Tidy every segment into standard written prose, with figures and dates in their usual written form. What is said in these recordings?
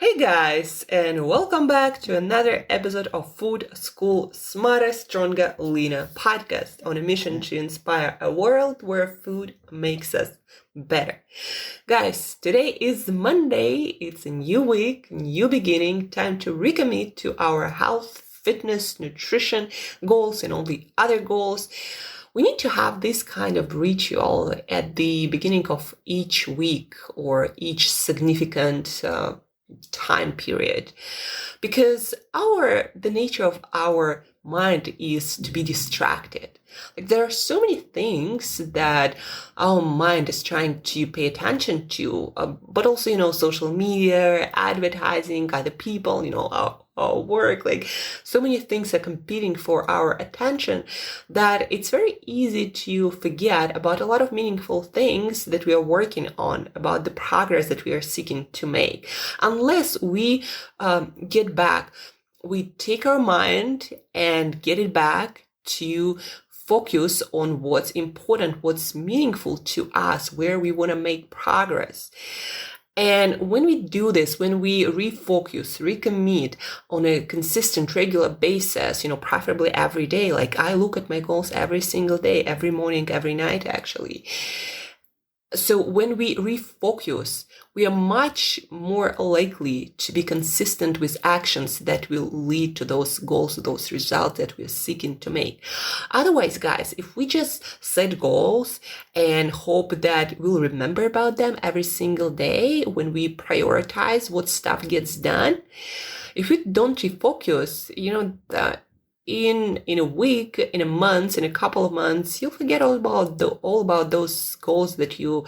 Hey guys, and welcome back to another episode of Food School Smarter, Stronger, Leaner podcast on a mission to inspire a world where food makes us better. Guys, today is Monday. It's a new week, new beginning, time to recommit to our health, fitness, nutrition goals and all the other goals. We need to have this kind of ritual at the beginning of each week or each significant time period, because the nature of our mind is to be distracted. Like, there are so many things that our mind is trying to pay attention to, but also, social media, advertising, other people, our work, like so many things are competing for our attention that it's very easy to forget about a lot of meaningful things that we are working on, about the progress that we are seeking to make. Unless we we take our mind and get it back to focus on what's important, what's meaningful to us, where we want to make progress. And when we do this, when we refocus, recommit on a consistent, regular basis, preferably every day, like I look at my goals every single day, every morning, every night, actually. So when we refocus, we are much more likely to be consistent with actions that will lead to those goals, those results that we're seeking to make. Otherwise, guys, if we just set goals and hope that we'll remember about them every single day when we prioritize what stuff gets done, if we don't refocus, in a week, in a month, in a couple of months, you'll forget all about those goals that you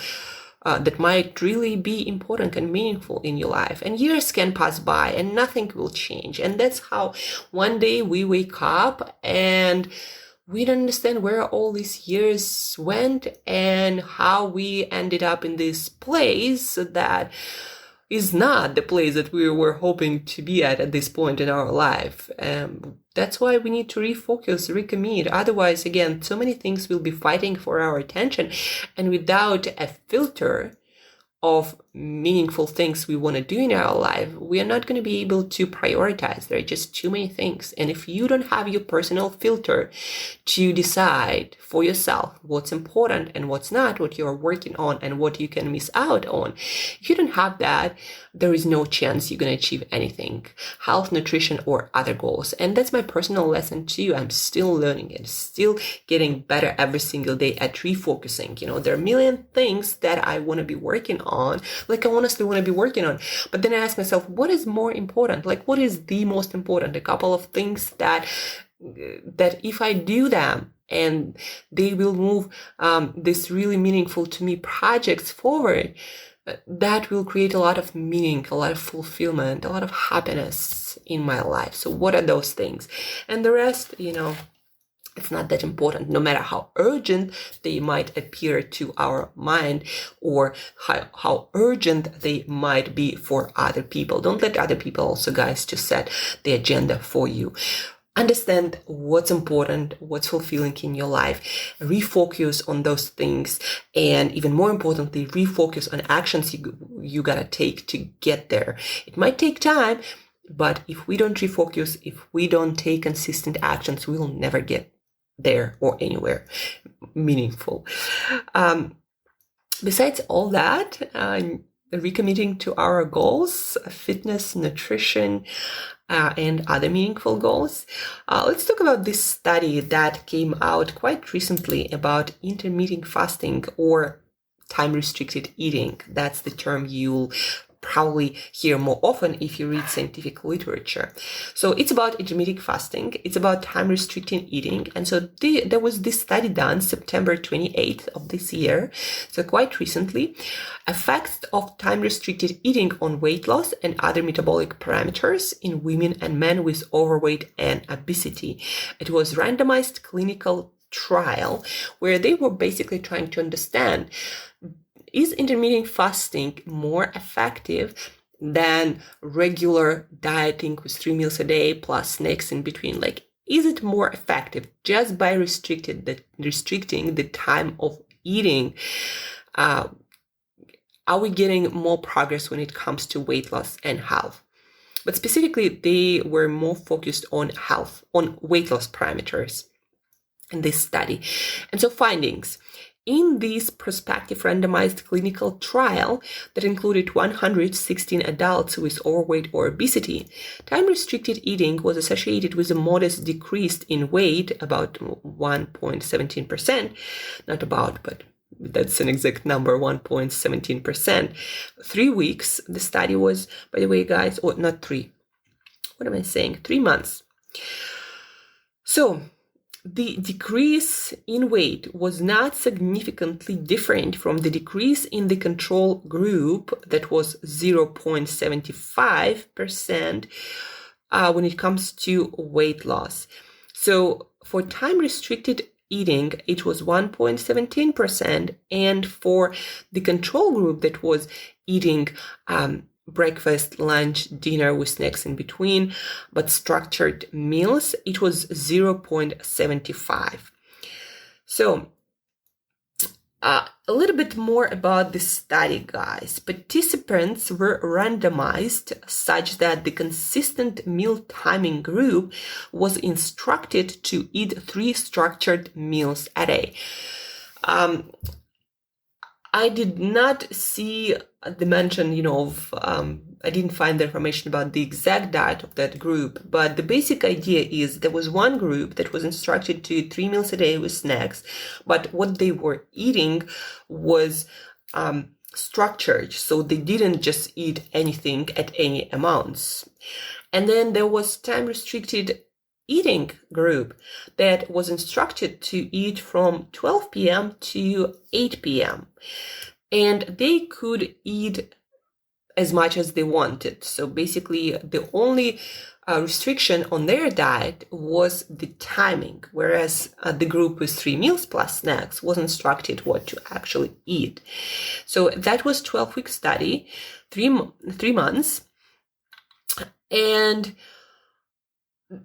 that might really be important and meaningful in your life. And years can pass by and nothing will change. And that's how one day we wake up and we don't understand where all these years went and how we ended up in this place that is not the place that we were hoping to be at this point in our life. That's why we need to refocus, recommit. Otherwise, again, so many things will be fighting for our attention. And without a filter of meaningful things we want to do in our life, we are not going to be able to prioritize. There are just too many things. And if you don't have your personal filter to decide for yourself what's important and what's not, what you're working on and what you can miss out on, if you don't have that, there is no chance you're going to achieve anything, health, nutrition, or other goals. And that's my personal lesson to you. I'm still learning it, still getting better every single day at refocusing. There are a million things that I want to be working on, like I honestly want to be working on. But then I ask myself, what is more important? Like, what is the most important? A couple of things that if I do them, and they will move this really meaningful to me projects forward, that will create a lot of meaning, a lot of fulfillment, a lot of happiness in my life. So what are those things? And the rest, it's not that important, no matter how urgent they might appear to our mind or how urgent they might be for other people. Don't let other people also, guys, to set the agenda for you. Understand what's important, what's fulfilling in your life, refocus on those things, and even more importantly, refocus on actions you gotta take to get there. It might take time, but if we don't refocus, if we don't take consistent actions, we will never get there or anywhere meaningful. Besides all that, recommitting to our goals, fitness, nutrition, and other meaningful goals. Let's talk about this study that came out quite recently about intermittent fasting or time-restricted eating. That's the term you'll probably hear more often if you read scientific literature. So it's about intermittent fasting. It's about time-restricted eating. And so there was this study done September 28th of this year, so quite recently, effects of time-restricted eating on weight loss and other metabolic parameters in women and men with overweight and obesity. It was randomized clinical trial where they were basically trying to understand, is intermittent fasting more effective than regular dieting with 3 meals a day plus snacks in between? Like, is it more effective just by restricting the time of eating? Are we getting more progress when it comes to weight loss and health? But specifically, they were more focused on health, on weight loss parameters in this study. And so findings. In this prospective randomized clinical trial that included 116 adults with overweight or obesity, time-restricted eating was associated with a modest decrease in weight, about 1.17%, not about, but that's an exact number, 1.17%. 3 weeks, the study was, by the way, guys, or not 3, what am I saying? 3 months. So, the decrease in weight was not significantly different from the decrease in the control group that was 0.75% when it comes to weight loss. So for time-restricted eating, it was 1.17%, and for the control group that was eating breakfast, lunch, dinner with snacks in between, but structured meals, it was 0.75. So a little bit more about the study, guys. Participants were randomized such that the consistent meal timing group was instructed to eat 3 structured meals a day. I did not see the mention, of, I didn't find the information about the exact diet of that group, but the basic idea is there was one group that was instructed to eat 3 meals a day with snacks, but what they were eating was structured, so they didn't just eat anything at any amounts. And then there was time-restricted eating group that was instructed to eat from 12 p.m. to 8 p.m. And they could eat as much as they wanted. So basically, the only restriction on their diet was the timing, whereas the group with 3 meals plus snacks was instructed what to actually eat. So that was 12-week study, 3 months. And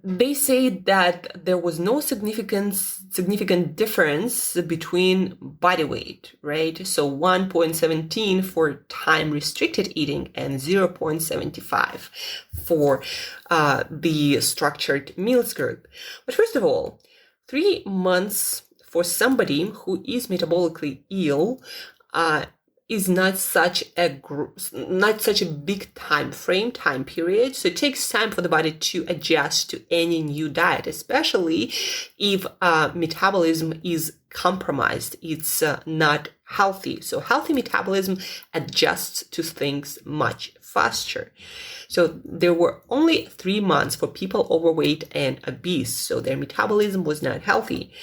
they say that there was no significant difference between body weight, right? So 1.17 for time-restricted eating and 0.75 for the structured meals group. But first of all, 3 months for somebody who is metabolically ill is not such a big time period. So it takes time for the body to adjust to any new diet, especially if metabolism is compromised. It's not healthy. So healthy metabolism adjusts to things much faster. So there were only 3 months for people overweight and obese. So their metabolism was not healthy.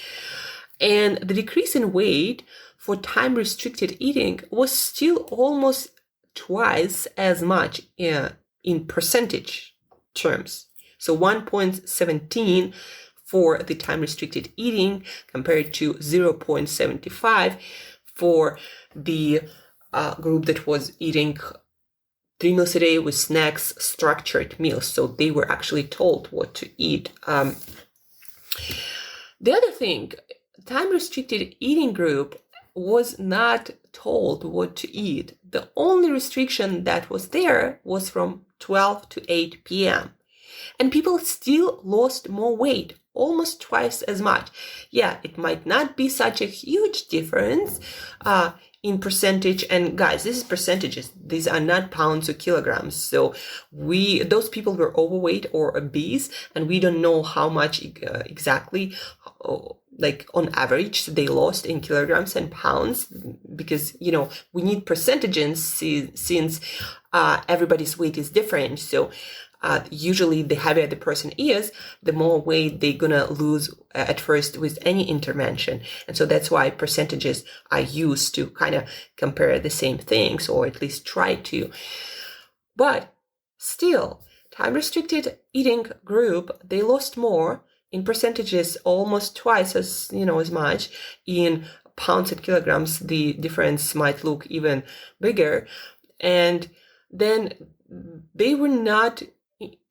And the decrease in weight for time-restricted eating was still almost twice as much in percentage terms. So 1.17 for the time-restricted eating compared to 0.75 for the group that was eating 3 meals a day with snacks, structured meals. So they were actually told what to eat. The other thing, time-restricted eating group was not told what to eat. The only restriction that was there was from 12 to 8 p.m. And people still lost more weight, almost twice as much. Yeah, it might not be such a huge difference in percentage. And guys, this is percentages. These are not pounds or kilograms. So those people were overweight or obese, and we don't know how much exactly, like on average, they lost in kilograms and pounds, because, we need percentages since everybody's weight is different. So usually the heavier the person is, the more weight they're gonna lose at first with any intervention. And so that's why percentages are used to kind of compare the same things, or at least try to. But still, time-restricted eating group, they lost more in percentages, almost twice as much. In pounds and kilograms, the difference might look even bigger. And then they were not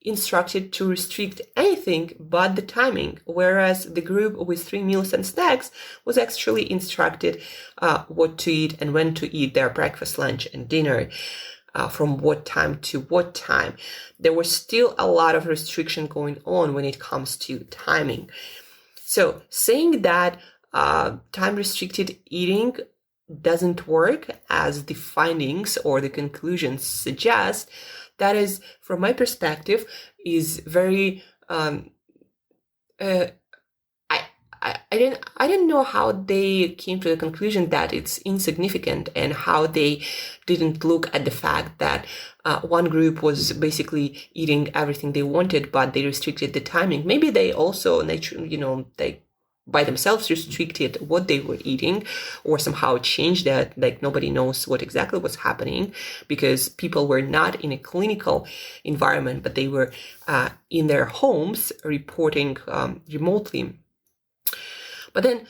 instructed to restrict anything but the timing, whereas the group with 3 meals and snacks was actually instructed what to eat and when to eat their breakfast, lunch, and dinner. from what time to what time. There was still a lot of restriction going on when it comes to timing. So saying that time restricted eating doesn't work, as the findings or the conclusions suggest, that is, from my perspective, is very I didn't know how they came to the conclusion that it's insignificant, and how they didn't look at the fact that one group was basically eating everything they wanted, but they restricted the timing. Maybe they also naturally, they by themselves restricted what they were eating, or somehow changed that. Like, nobody knows what exactly was happening, because people were not in a clinical environment, but they were in their homes reporting remotely. But then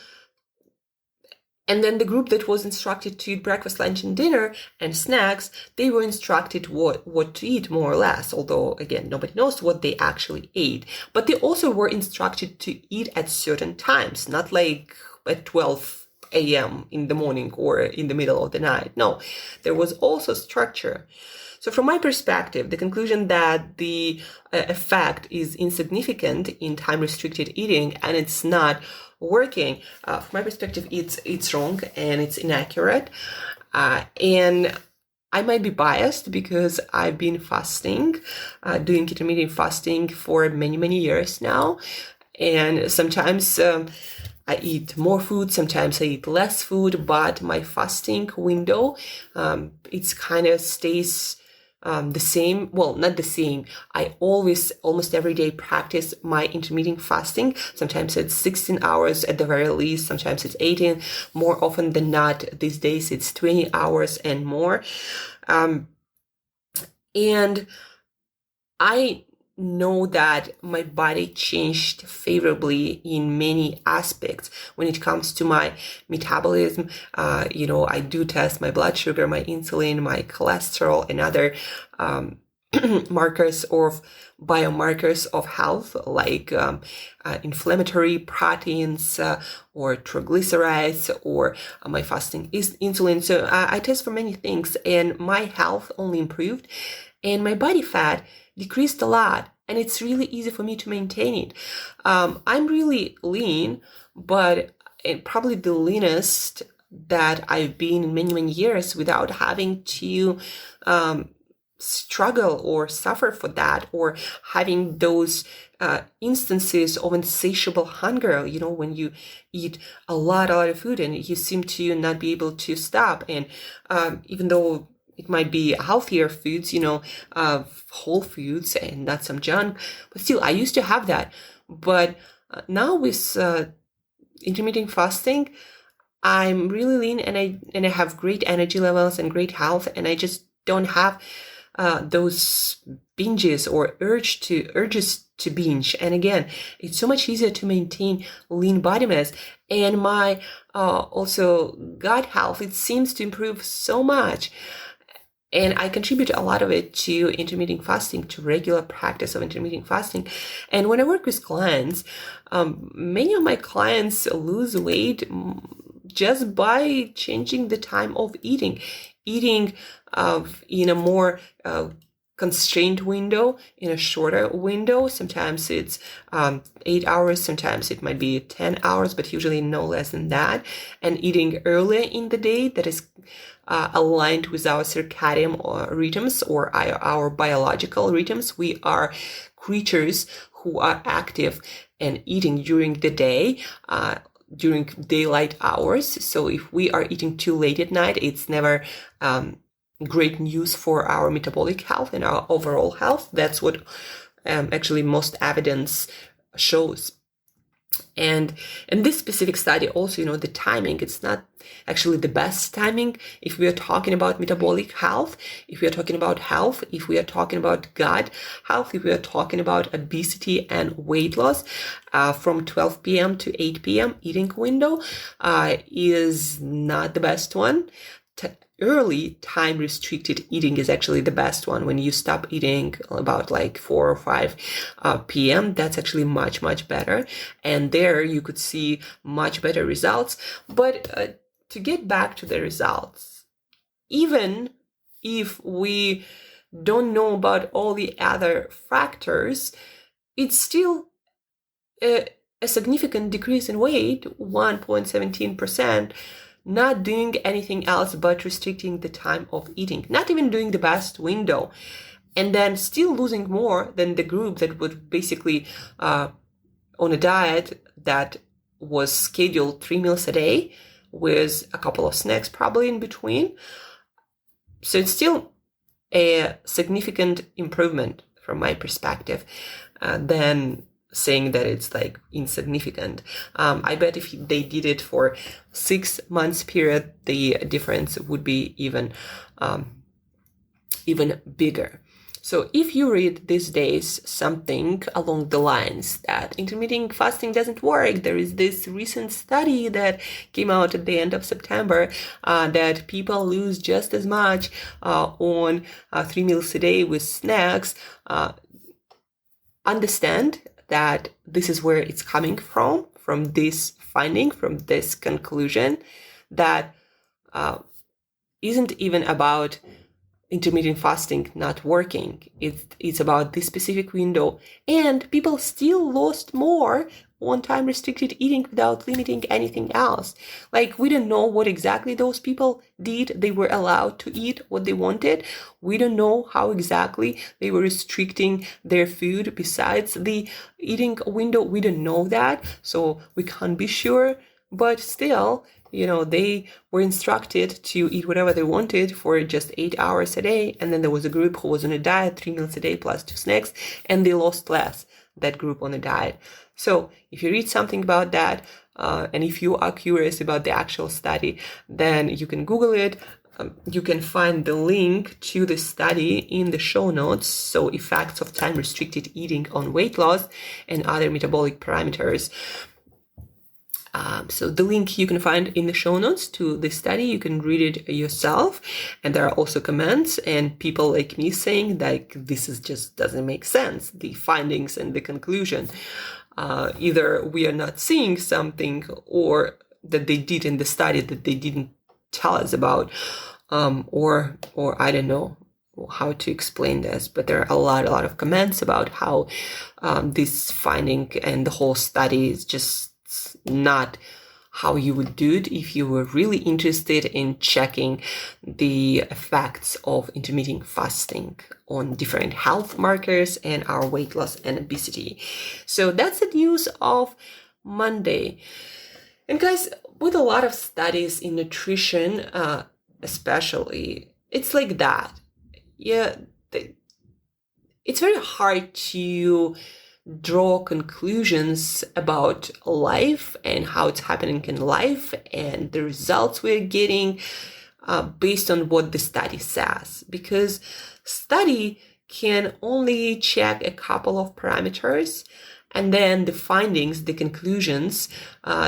the group that was instructed to eat breakfast, lunch, and dinner and snacks, they were instructed what to eat, more or less. Although, again, nobody knows what they actually ate. But they also were instructed to eat at certain times, not like at 12 a.m. in the morning or in the middle of the night. No, there was also structure. So from my perspective, the conclusion that the effect is insignificant in time-restricted eating and it's not working, from my perspective, it's wrong and it's inaccurate. And I might be biased because I've been fasting, doing intermittent fasting for many, many years now. And sometimes I eat more food, sometimes I eat less food, but my fasting window, it's kind of stays the same. Well, not the same. I always, almost every day, practice my intermittent fasting. Sometimes it's 16 hours at the very least. Sometimes it's 18. More often than not, these days, it's 20 hours and more. And I know that my body changed favorably in many aspects when it comes to my metabolism. I do test my blood sugar, my insulin, my cholesterol, and other markers or biomarkers of health, like inflammatory proteins or triglycerides, or my fasting insulin. So I test for many things, and my health only improved, and my body fat decreased a lot, and it's really easy for me to maintain it. I'm really lean, but probably the leanest that I've been in many, many years, without having to struggle or suffer for that, or having those instances of insatiable hunger, when you eat a lot of food and you seem to not be able to stop. And even though it might be healthier foods, whole foods and not some junk, but still, I used to have that. But now with intermittent fasting, I'm really lean, and I have great energy levels and great health, and I just don't have those binges or urges to binge. And again, it's so much easier to maintain lean body mass, and my also gut health, it seems to improve so much. And I contribute a lot of it to intermittent fasting, to regular practice of intermittent fasting. And when I work with clients, many of my clients lose weight just by changing the time of eating in a more constrained window, in a shorter window. Sometimes it's 8 hours, sometimes it might be 10 hours, but usually no less than that. And eating earlier in the day, that is aligned with our circadian rhythms, or our biological rhythms. We are creatures who are active and eating during the day, during daylight hours. So if we are eating too late at night, it's never great news for our metabolic health and our overall health. That's what actually most evidence shows. And in this specific study also, the timing, it's not actually the best timing if we are talking about metabolic health, if we are talking about health, if we are talking about gut health, if we are talking about obesity and weight loss. From 12 p.m. to 8 p.m. eating window is not the best one. Early time restricted eating is actually the best one. When you stop eating about like 4 or 5 p.m., that's actually much, much better. And there you could see much better results. But to get back to the results, even if we don't know about all the other factors, it's still a significant decrease in weight, 1.17%, not doing anything else but restricting the time of eating, not even doing the best window, and then still losing more than the group that would basically on a diet that was scheduled 3 meals a day with a couple of snacks probably in between. So it's still a significant improvement from my perspective than saying that it's like insignificant. I bet if they did it for 6 months period, the difference would be even bigger. So if you read these days something along the lines that intermittent fasting doesn't work, there is this recent study that came out at the end of September that people lose just as much on 3 meals a day with snacks, understand that this is where it's coming from this finding, from this conclusion that isn't even about intermittent fasting not working. It's about this specific window, and people still lost more on time restricted eating without limiting anything else. Like, we don't know what exactly those people did. They were allowed to eat what they wanted. We don't know how exactly they were restricting their food besides the eating window. We don't know that, so we can't be sure. But still, they were instructed to eat whatever they wanted for just 8 hours a day. And then there was a group who was on a diet, 3 meals a day plus 2 snacks, and they lost less, that group on a diet. So if you read something about that, and if you are curious about the actual study, then you can Google it. You can find the link to the study in the show notes. So, effects of time restricted eating on weight loss and other metabolic parameters. So the link you can find in the show notes to the study. You can read it yourself. And there are also comments and people like me saying that this is just doesn't make sense, the findings and the conclusion. Either we are not seeing something, or that they did in the study that they didn't tell us about, or I don't know how to explain this, but there are a lot of comments about how this finding and the whole study is just not how you would do it if you were really interested in checking the effects of intermittent fasting on different health markers and our weight loss and obesity. So that's the news of Monday. And guys, with a lot of studies in nutrition, especially, it's like that. Yeah, it's very hard to draw conclusions about life and how it's happening in life and the results we're getting based on what the study says, because study can only check a couple of parameters, and then the findings, the conclusions,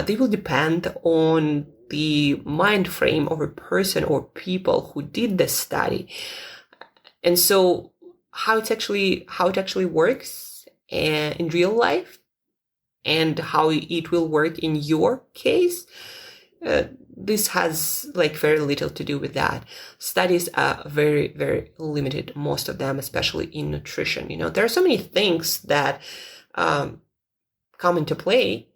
they will depend on the mind frame of a person or people who did the study. And so how it actually works in real life and how it will work in your case, this has like very little to do with that. Studies are very, very limited, most of them, especially in nutrition. There are so many things that come into play.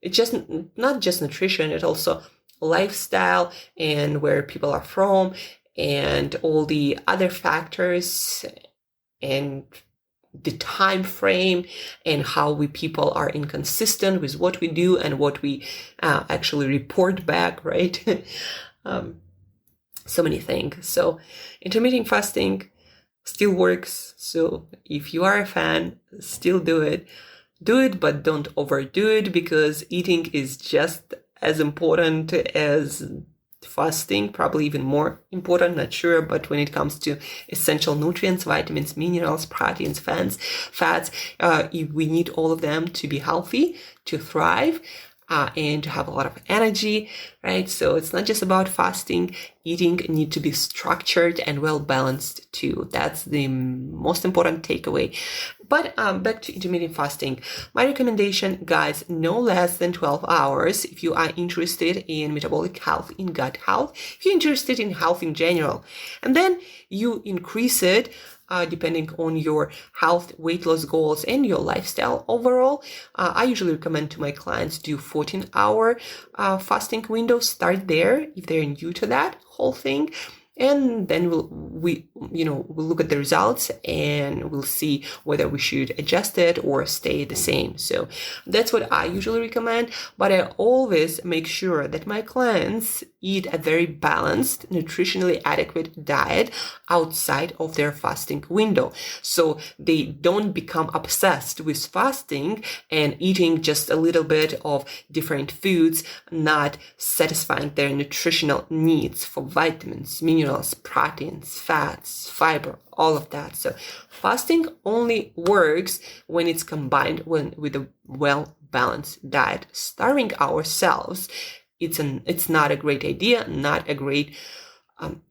It's just not just nutrition, it's also lifestyle and where people are from and all the other factors and the time frame and how we people are inconsistent with what we do and what we actually report back, right? So many things. So intermittent fasting still works. So if you are a fan, still do it, but don't overdo it, because eating is just as important as fasting, probably even more important, not sure, but when it comes to essential nutrients, vitamins, minerals, proteins, fats, we need all of them to be healthy, to thrive. and to have a lot of energy, right? So it's not just about fasting. Eating need to be structured and well balanced too. That's the most important takeaway. But back to intermittent fasting. My recommendation, guys, no less than 12 hours if you are interested in metabolic health, in gut health, if you're interested in health in general. And then you increase it depending on your health, weight loss goals, and your lifestyle overall. I usually recommend to my clients do 14-hour fasting window. Start there if they're new to that whole thing. And then we'll look at the results and we'll see whether we should adjust it or stay the same. So that's what I usually recommend. But I always make sure that my clients eat a very balanced, nutritionally adequate diet outside of their fasting window. So they don't become obsessed with fasting and eating just a little bit of different foods, not satisfying their nutritional needs for vitamins, minerals, proteins, fats, fiber, all of that. So fasting only works when it's combined with a well-balanced diet. Starving ourselves, it's not a great idea, not a great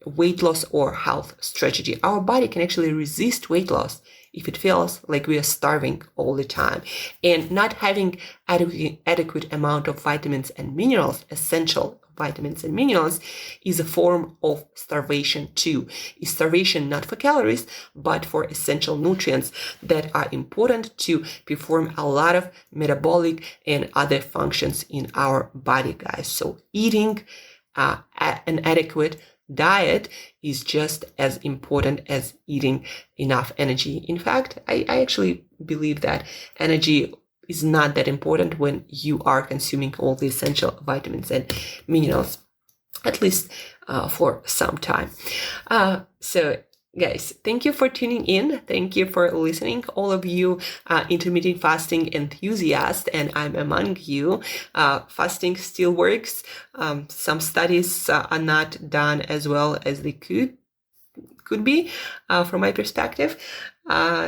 weight loss or health strategy. Our body can actually resist weight loss if it feels like we are starving all the time. And not having adequate amount of vitamins and minerals, essential vitamins and minerals, is a form of starvation too. Is starvation not for calories, but for essential nutrients that are important to perform a lot of metabolic and other functions in our body, guys. So eating an adequate diet is just as important as eating enough energy. In fact, I actually believe that energy is not that important when you are consuming all the essential vitamins and minerals, at least for some time. So guys, thank you for tuning in. Thank you for listening. All of you intermittent fasting enthusiasts, and I'm among you. Fasting still works. Some studies are not done as well as they could be from my perspective.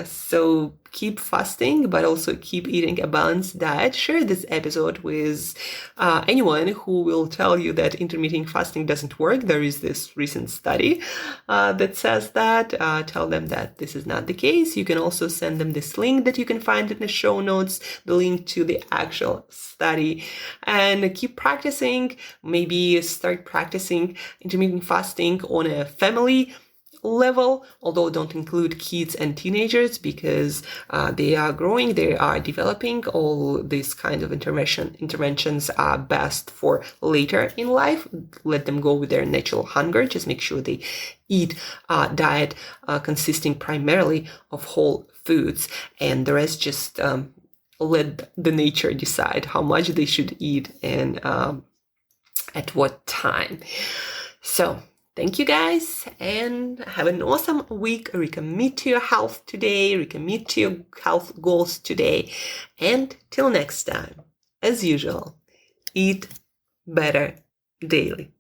So keep fasting, but also keep eating a balanced diet. Share this episode with anyone who will tell you that intermittent fasting doesn't work. There is this recent study that says that. Tell them that this is not the case. You can also send them this link that you can find in the show notes, the link to the actual study, and keep practicing. Maybe start practicing intermittent fasting on a family level, although don't include kids and teenagers because they are growing, they are developing. All these kinds of interventions are best for later in life. Let them go with their natural hunger. Just make sure they eat a diet consisting primarily of whole foods, and the rest just let the nature decide how much they should eat and at what time. So thank you guys, and have an awesome week. Recommit to your health today, recommit to your health goals today, and till next time, as usual, eat better daily.